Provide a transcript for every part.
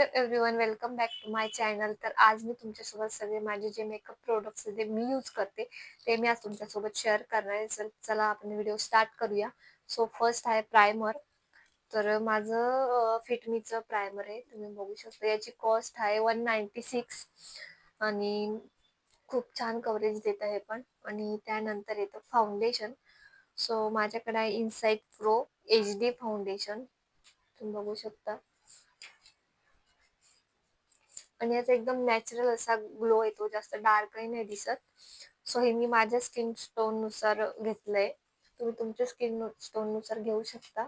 Hello everyone, welcome back to my channel. तर आज मी तुमच्यासोबत सगळे माझे जे मेकअप प्रोडक्ट्स जे मी यूज करते ते मी आज तुमच्यासोबत शेअर करणार आहे. चला आपण व्हिडिओ स्टार्ट करूया. सो फर्स्ट आहे प्रायमर. तर माझं फिटमीचं प्रायमर आहे, तुम्ही बघू शकता. याची कॉस्ट आहे 196 आणि खूप छान कव्हरेज देत आहे पण. आणि त्यानंतर येतं फाउंडेशन. सो माझ्याकडे आहे इनसाइट प्रो HD फाउंडेशन, तुम्ही बघू शकता. आणि याचा एकदम नॅचरल असा ग्लो येतो, जास्त डार्कही नाही दिसत. सो हे मी माझ्या स्किन स्टोन नुसार घेतलंय, तुम्ही तुमच्या स्किन स्टोन नुसार घेऊ शकता.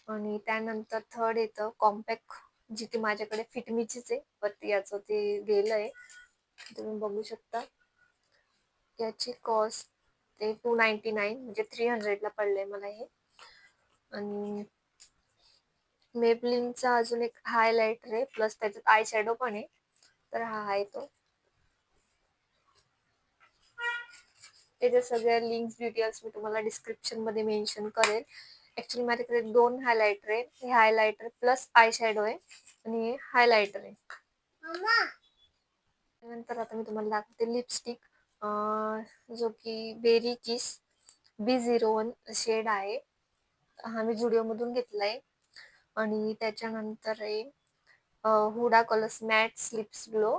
आणि त्यानंतर थर्ड येतं कॉम्पॅक्ट, जिथे माझ्याकडे फिटमीचीच आहे, वरती याचं ते गेलंय, तुम्ही बघू शकता. याची कॉस्ट ते 299 म्हणजे 300 ला पडलंय मला हे. आणि मेबलिनचा अजून एक हायलाइटर आहे, प्लस त्याच्यात आय शॅडो पण आहे. तर हा आहे तो. त्याच्या सगळ्या लिंक्स डिटेल्स मी तुम्हाला डिस्क्रिप्शन मध्ये मेन्शन करेल. ऍक्च्युली माझ्याकडे 2 हायलाइटर आहे, हे हायलाइटर प्लस आय शॅडो आहे आणि हे हायलाइटर आहे. नंतर आता मी तुम्हाला दाखवते लिपस्टिक, जो की बेरी किस B01 शेड आहे. हा मी झुडिओ मधून घेतलाय. आणि त्याच्यानंतर आहे हुडा कलर्स मॅट लिप्स ग्लो,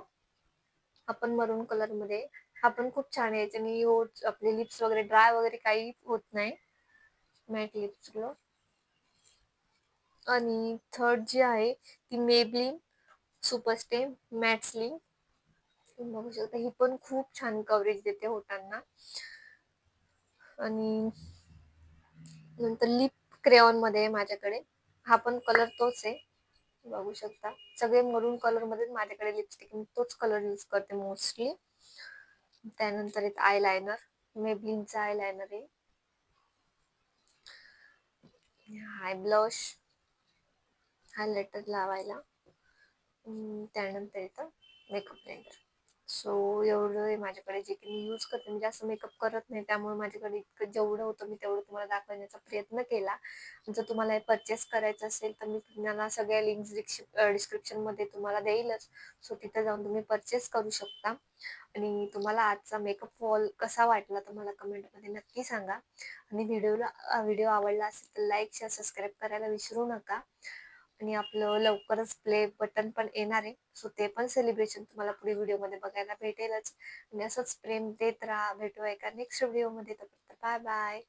आपण मरून कलर मध्ये. हा पण खूप छान आहे, याच्याने आपले लिप्स वगैरे ड्राय वगैरे काही होत नाही, मॅट लिप्स ग्लो. आणि थर्ड जी आहे ती Maybelline super stay matte slim, तुम्ही बघू शकता. ही पण खूप छान कव्हरेज देते होटांना. आणि नंतर लिप क्रेयॉन मध्ये माझ्याकडे हा पण कलर तोच आहे, बघू शकता. सगळे मरून कलर मध्ये माझ्याकडे लिपस्टिक तोच कलर यूज करते मोस्टली. त्यानंतर एक आय लायनर, मेबलिनचा आय लायनर आहे. हाय ब्लश, हायलायटर लावायला. त्यानंतर येतं मेकअप ब्लेंडर. सो एवढं आहे माझ्याकडे, जे की मी यूज करते. मी जास्त मेकअप करत नाही, त्यामुळे माझ्याकडे इतकं जेवढं होतं मी तेवढं तुम्हाला दाखवण्याचा प्रयत्न केला. जर तुम्हाला हे परचेस करायचं असेल तर मी तुम्हाला सगळ्या लिंक्स डिस्क्रिप्शन मध्ये तुम्हाला देईलच. सो तिथे जाऊन तुम्ही परचेस करू शकता. आणि तुम्हाला आजचा मेकअप फॉल कसा वाटला तर मला कमेंटमध्ये नक्की सांगा. आणि व्हिडिओ आवडला असेल तर लाईक शेअर सबस्क्राईब करायला विसरू नका. आणि आपलं लवकरच प्ले बटन पण येणार आहे, सो ते पण सेलिब्रेशन तुम्हाला पुढे व्हिडिओमध्ये बघायला भेटेलच. आणि असंच प्रेम देत राहा. भेटूया एका नेक्स्ट व्हिडिओमध्ये. Bye bye.